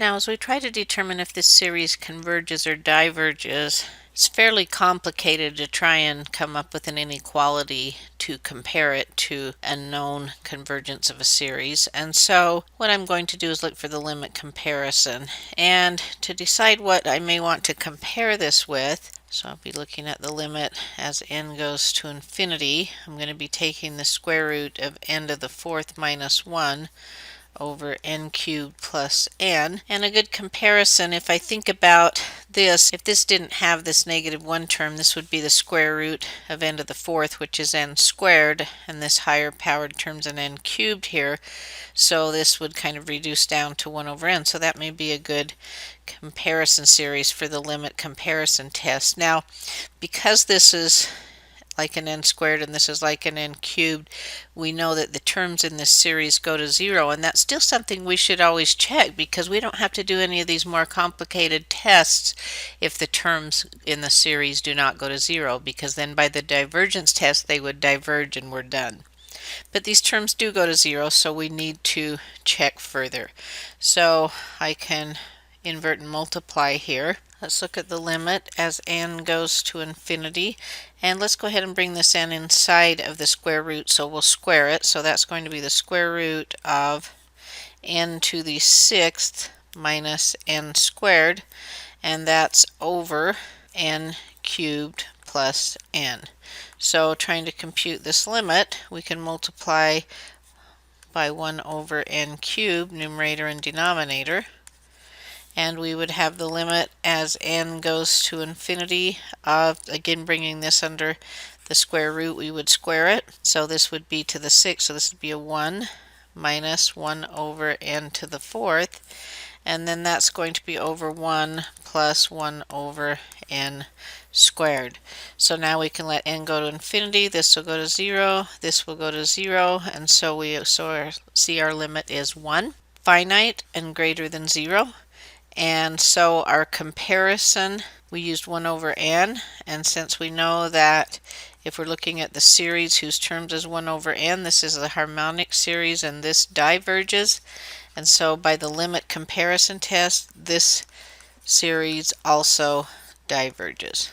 Now, as we try to determine if this series converges or diverges, it's fairly complicated to try and come up with an inequality to compare it to a known convergence of a series. And so what I'm going to do is look for the limit comparison. And to decide what I may want to compare this with, so I'll be looking at the limit as n goes to infinity. I'm going to be taking the square root of n to the fourth minus 1 over n cubed plus n. And a good comparison, if I think about this, if this didn't have this -1 term, this would be the square root of n to the fourth, which is n squared, and this higher powered term's an n cubed here. So this would kind of reduce down to 1 over n. So that may be a good comparison series for the limit comparison test. Now, because this is like an n squared and this is like an n cubed, we know that the terms in this series go to 0, and that's still something we should always check, because we don't have to do any of these more complicated tests if the terms in the series do not go to 0, because then by the divergence test they would diverge and we're done. But these terms do go to 0, so we need to check further. So I can invert and multiply here. Let's look at the limit as n goes to infinity, and let's go ahead and bring this n inside of the square root, so we'll square it. So that's going to be the square root of n to the sixth minus n squared, and that's over n cubed plus n. So trying to compute this limit, we can multiply by 1 over n cubed, numerator and denominator, and we would have the limit as n goes to infinity of, again bringing this under the square root, we would square it. So this would be to the sixth, so this would be a 1 minus 1 over n to the fourth, and then that's going to be over 1 plus 1 over n squared. So now we can let n go to infinity, this will go to 0, this will go to 0, and so we see our limit is 1, finite and greater than 0. And so our comparison, we used 1 over n, and since we know that if we're looking at the series whose terms is 1 over n, this is the harmonic series and this diverges, and so by the limit comparison test this series also diverges.